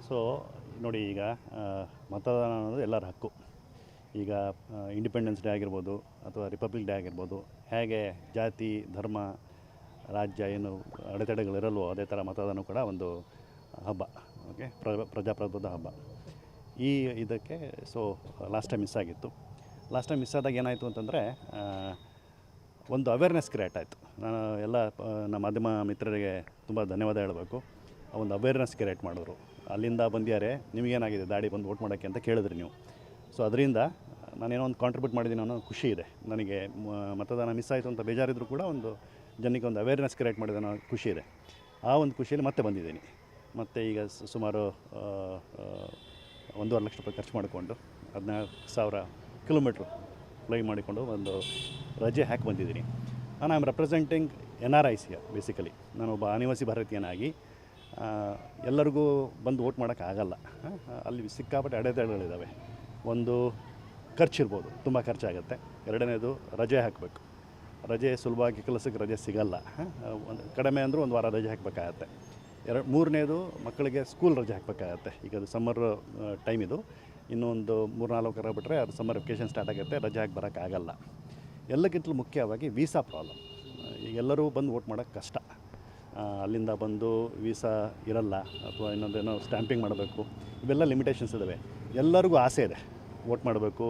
So ನೋಡಿ, ಈಗ ಮತದಾನ ಅನ್ನೋದು ಎಲ್ಲರ ಹಕ್ಕು. ಈಗ ಇಂಡಿಪೆಂಡೆನ್ಸ್ ಡೇ ಆಗಿರ್ಬೋದು ಅಥವಾ ರಿಪಬ್ಲಿಕ್ ಡೇ ಆಗಿರ್ಬೋದು, ಹೇಗೆ ಜಾತಿ, ಧರ್ಮ, ರಾಜ್ಯ ಏನು ಅಡೆತಡೆಗಳಿರಲ್ವೋ ಅದೇ ಥರ ಮತದಾನ ಕೂಡ ಒಂದು ಹಬ್ಬ. ಓಕೆ, ಪ್ರಜಾಪ್ರಭುತ್ವದ ಹಬ್ಬ. ಈ ಇದಕ್ಕೆ ಸೊ ಲಾಸ್ಟ್ ಟೈಮ್ ಮಿಸ್ ಆಗಿತ್ತು. ಲಾಸ್ಟ್ ಟೈಮ್ ಮಿಸ್ ಆದಾಗ ಏನಾಯಿತು ಅಂತಂದರೆ, ಒಂದು ಅವೇರ್ನೆಸ್ ಕ್ರಿಯೇಟ್ ಆಯಿತು. ನಾನು ಎಲ್ಲ ನಮ್ಮ ಮಾಧ್ಯಮ ಮಿತ್ರರಿಗೆ ತುಂಬ ಧನ್ಯವಾದ ಹೇಳಬೇಕು. ಒಂದು ಅವೇರ್ನೆಸ್ ಕ್ರಿಯೇಟ್ ಮಾಡಿದ್ರು. ಅಲ್ಲಿಂದ ಬಂದ್ಯಾರೆ, ನಿಮಗೇನಾಗಿದೆ ದಾಡಿ ಬಂದು ವೋಟ್ ಮಾಡೋಕ್ಕೆ ಅಂತ ಕೇಳಿದ್ರಿ ನೀವು. ಸೊ ಅದರಿಂದ ನಾನೇನೋ ಒಂದು ಕಾಂಟ್ರಿಬ್ಯೂಟ್ ಮಾಡಿದ್ದೀನಿ ಅನ್ನೋ ಖುಷಿ ಇದೆ ನನಗೆ. ಮತದಾನ ಮಿಸ್ ಆಯಿತು ಅಂತ ಬೇಜಾರಿದ್ರು ಕೂಡ ಒಂದು ಜನಕ್ಕೆ ಒಂದು ಅವೇರ್ನೆಸ್ ಕ್ರಿಯೇಟ್ ಮಾಡಿದೆ ಅನ್ನೋ ಖುಷಿ ಇದೆ. ಆ ಒಂದು ಖುಷಿಯಲ್ಲಿ ಮತ್ತೆ ಬಂದಿದ್ದೀನಿ. ಮತ್ತು ಈಗ ಸುಮಾರು 1.5 ಲಕ್ಷ ರೂಪಾಯಿ ಖರ್ಚು ಮಾಡಿಕೊಂಡು 14,000 ಕಿಲೋಮೀಟ್ರ್ ಫ್ಲೈ ಮಾಡಿಕೊಂಡು ಒಂದು ರಜೆ ಹಾಕಿ ಬಂದಿದ್ದೀನಿ. ನಾನು I am representing NRIs basically. ನಾನೊಬ್ಬ ಅನಿವಾಸಿ ಭಾರತೀಯನಾಗಿ ಎಲ್ಲರಿಗೂ ಬಂದು ವೋಟ್ ಮಾಡೋಕ್ಕಾಗಲ್ಲ. ಅಲ್ಲಿ ಸಿಕ್ಕಾಪಟ್ಟೆ ಅಡೆತಡೆಗಳಿದ್ದಾವೆ. ಒಂದು ಖರ್ಚಿರ್ಬೋದು, ತುಂಬ ಖರ್ಚಾಗುತ್ತೆ. ಎರಡನೇದು ರಜೆ ಹಾಕಬೇಕು. ರಜೆ ಸುಲಭವಾಗಿ ಕೆಲಸಕ್ಕೆ ರಜೆ ಸಿಗಲ್ಲ. ಒಂದು ಕಡಿಮೆ ಅಂದರೂ ಒಂದು ವಾರ ರಜೆ ಹಾಕಬೇಕಾಗತ್ತೆ. ಮೂರನೇದು ಮಕ್ಕಳಿಗೆ ಸ್ಕೂಲ್ ರಜೆ ಹಾಕಬೇಕಾಗತ್ತೆ. ಈಗ ಅದು ಸಮ್ಮರ್ ಟೈಮ್ ಇದು. ಇನ್ನೊಂದು 3-4 ವಾರ ಬಿಟ್ಟರೆ ಅದು ಸಮ್ಮರ್ ವೆಕೇಷನ್ ಸ್ಟಾರ್ಟ್ ಆಗುತ್ತೆ, ರಜೆ ಹಾಕಿ ಬರೋಕ್ಕಾಗಲ್ಲ. ಎಲ್ಲಕ್ಕಿಂತಲೂ ಮುಖ್ಯವಾಗಿ ವೀಸಾ ಪ್ರಾಬ್ಲಮ್. ಈಗ ಎಲ್ಲರೂ ಬಂದು ವೋಟ್ ಮಾಡೋಕ್ಕೆ ಕಷ್ಟ. ಅಲ್ಲಿಂದ ಬಂದು ವೀಸಾ ಇರಲ್ಲ, ಅಥವಾ ಇನ್ನೊಂದೇನೋ ಸ್ಟ್ಯಾಂಪಿಂಗ್ ಮಾಡಬೇಕು. ಇವೆಲ್ಲ ಲಿಮಿಟೇಷನ್ಸ್ ಇದ್ದಾವೆ. ಎಲ್ಲರಿಗೂ ಆಸೆ ಇದೆ ವೋಟ್ ಮಾಡಬೇಕು,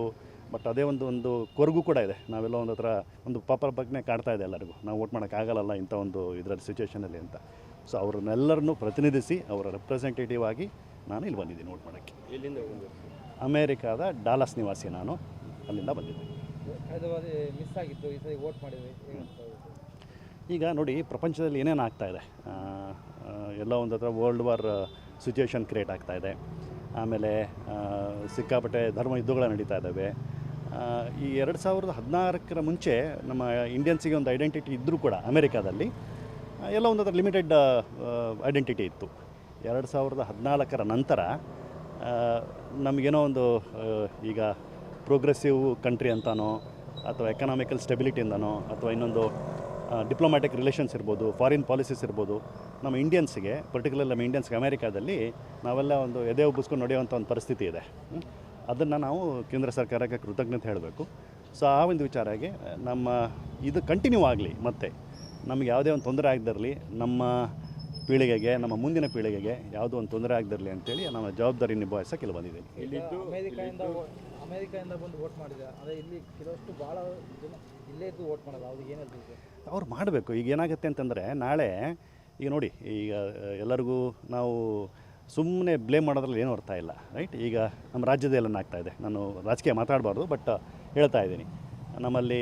ಬಟ್ ಅದೇ ಒಂದು ಕೊರಗು ಕೂಡ ಇದೆ. ನಾವೆಲ್ಲ ಒಂದು ಹತ್ರ ಒಂದು ಪಾಪರ ಬಗ್ಗೆ ಕಾಡ್ತಾ ಇದೆ ಎಲ್ಲರಿಗೂ, ನಾವು ವೋಟ್ ಮಾಡೋಕ್ಕಾಗಲ್ಲ ಇಂಥ ಒಂದು ಇದರಲ್ಲಿ ಸಿಚುವೇಷನಲ್ಲಿ ಅಂತ. ಸೊ ಅವ್ರನ್ನೆಲ್ಲರನ್ನೂ ಪ್ರತಿನಿಧಿಸಿ ಅವರ ರೆಪ್ರೆಸೆಂಟೇಟಿವ್ ಆಗಿ ನಾನು ಇಲ್ಲಿ ಬಂದಿದ್ದೀನಿ ವೋಟ್ ಮಾಡೋಕ್ಕೆ. ಎಲ್ಲಿಂದ? ಅಮೇರಿಕಾದ ಡಾಲಸ್ ನಿವಾಸಿ ನಾನು. ಅಲ್ಲಿಂದ ಬಂದಿದ್ದೀನಿ. ಮಿಸ್ ಆಗಿತ್ತು, ಈ ಸರಿ ವೋಟ್ ಮಾಡಿದ್ವಿ. ಈಗ ನೋಡಿ, ಪ್ರಪಂಚದಲ್ಲಿ ಏನೇನು ಆಗ್ತಾಯಿದೆ, ಎಲ್ಲ ಒಂದು ಹತ್ರ ವರ್ಲ್ಡ್ ವಾರ್ ಸಿಚುವೇಷನ್ ಕ್ರಿಯೇಟ್ ಆಗ್ತಾಯಿದೆ. ಆಮೇಲೆ ಸಿಕ್ಕಾಪಟ್ಟೆ ಧರ್ಮ ಯುದ್ಧಗಳು ನಡೀತಾ ಇದ್ದಾವೆ. ಈ 2016 ಮುಂಚೆ ನಮ್ಮ ಇಂಡಿಯನ್ಸಿಗೆ ಒಂದು ಐಡೆಂಟಿಟಿ ಇದ್ದರೂ ಕೂಡ ಅಮೇರಿಕಾದಲ್ಲಿ ಎಲ್ಲ ಒಂದು ಹತ್ರ ಲಿಮಿಟೆಡ್ ಐಡೆಂಟಿಟಿ ಇತ್ತು. 2014 ನಂತರ ನಮಗೇನೋ ಒಂದು ಈಗ ಪ್ರೋಗ್ರೆಸಿವ್ ಕಂಟ್ರಿ ಅಂತನೋ, ಅಥವಾ ಎಕನಾಮಿಕಲ್ ಸ್ಟೆಬಿಲಿಟಿಯಿಂದನೋ, ಅಥವಾ ಇನ್ನೊಂದು ಡಿಪ್ಲೊಮ್ಯಾಟಿಕ್ ರಿಲೇಷನ್ಸ್ ಇರ್ಬೋದು, ಫಾರಿನ್ ಪಾಲಿಸೀಸ್ ಇರ್ಬೋದು, ನಮ್ಮ ಇಂಡಿಯನ್ಸ್ಗೆ, ಪರ್ಟಿಕ್ಯುಲರ್ ನಮ್ಮ ಇಂಡಿಯನ್ಸ್ಗೆ ಅಮೇರಿಕಾದಲ್ಲಿ ನಾವೆಲ್ಲ ಒಂದು ಎದೆ ಉಬ್ಬಿಸ್ಕೊಂಡು ನಡೆಯುವಂಥ ಒಂದು ಪರಿಸ್ಥಿತಿ ಇದೆ. ಅದನ್ನು ನಾವು ಕೇಂದ್ರ ಸರ್ಕಾರಕ್ಕೆ ಕೃತಜ್ಞತೆ ಹೇಳಬೇಕು. ಸೊ ಆ ಒಂದು ವಿಚಾರಕ್ಕೆ ನಮ್ಮ ಇದು ಕಂಟಿನ್ಯೂ ಆಗಲಿ, ಮತ್ತು ನಮಗೆ ಯಾವುದೇ ಒಂದು ತೊಂದರೆ ಆಗದಿರಲಿ, ನಮ್ಮ ಪೀಳಿಗೆಗೆ, ನಮ್ಮ ಮುಂದಿನ ಪೀಳಿಗೆಗೆ ಯಾವುದೋ ಒಂದು ತೊಂದರೆ ಆಗದಿರಲಿ ಅಂತೇಳಿ ನಮ್ಮ ಜವಾಬ್ದಾರಿ ನಿಭಾಯಿಸೋಕೆ ಇಲ್ಲಿ ಬಂದಿದ್ದೀನಿ. ಅಮೇರಿಕಾಯಿಂದ ಬಂದು ವೋಟ್ ಮಾಡಿದೆ, ಅದೇ ಇಲ್ಲಿ ಕೆಲವಷ್ಟು ಭಾಳ ಜನ ಇಲ್ಲೇ ಇದ್ದು ವೋಟ್ ಮಾಡೋದು, ಅವ್ರಿಗೆ ಏನು ಹೇಳ್ತೀವಿ? ಅವ್ರು ಮಾಡಬೇಕು. ಈಗ ಏನಾಗುತ್ತೆ ಅಂತಂದರೆ, ನಾಳೆ ಈಗ ನೋಡಿ, ಈಗ ಎಲ್ಲರಿಗೂ ನಾವು ಸುಮ್ಮನೆ ಬ್ಲೇಮ್ ಮಾಡೋದ್ರಲ್ಲಿ ಏನೂ ಅರ್ಥ ಇಲ್ಲ, ರೈಟ್? ಈಗ ನಮ್ಮ ರಾಜ್ಯದಲ್ಲಿ ಏನಾಗ್ತಾಯಿದೆ, ನಾನು ರಾಜಕೀಯ ಮಾತಾಡಬಾರ್ದು, ಬಟ್ ಹೇಳ್ತಾ ಇದ್ದೀನಿ. ನಮ್ಮಲ್ಲಿ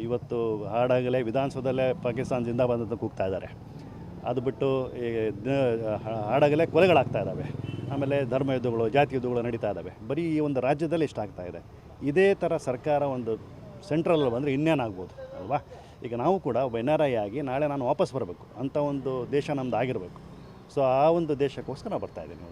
ಇವತ್ತು ಹಾಡಾಗಲೇ ವಿಧಾನಸೌಧದಲ್ಲೇ ಪಾಕಿಸ್ತಾನ ಜಿಂದಾಬಾದ್ ಅಂತ ಕೂಗ್ತಾ ಇದ್ದಾರೆ. ಅದು ಬಿಟ್ಟು ಹಾಡಾಗಲೇ ಕೊಲೆಗಳಾಗ್ತಾ ಇದ್ದಾವೆ. ಆಮೇಲೆ ಧರ್ಮ ಯುದ್ಧಗಳು, ಜಾತಿ ಯುದ್ಧಗಳು ನಡೀತಾ ಇದ್ದಾವೆ. ಬರೀ ಈ ಒಂದು ರಾಜ್ಯದಲ್ಲಿ ಇಷ್ಟ ಆಗ್ತಾ ಇದೆ. ಇದೇ ಥರ ಸರ್ಕಾರ ಒಂದು ಸೆಂಟ್ರಲ್ ಬಂದರೆ ಇನ್ನೇನಾಗ್ಬೋದು ಅಲ್ವಾ? ಈಗ ನಾವು ಕೂಡ ಒಬ್ಬ NRI ಆಗಿ ನಾಳೆ ನಾನು ವಾಪಸ್ ಬರಬೇಕು ಅಂಥ ಒಂದು ದೇಶ ನಮ್ಮದು ಆಗಿರಬೇಕು. ಸೊ ಆ ಒಂದು ದೇಶಕ್ಕೋಸ್ಕರ ಬರ್ತಾಯಿದ್ದೀನಿ.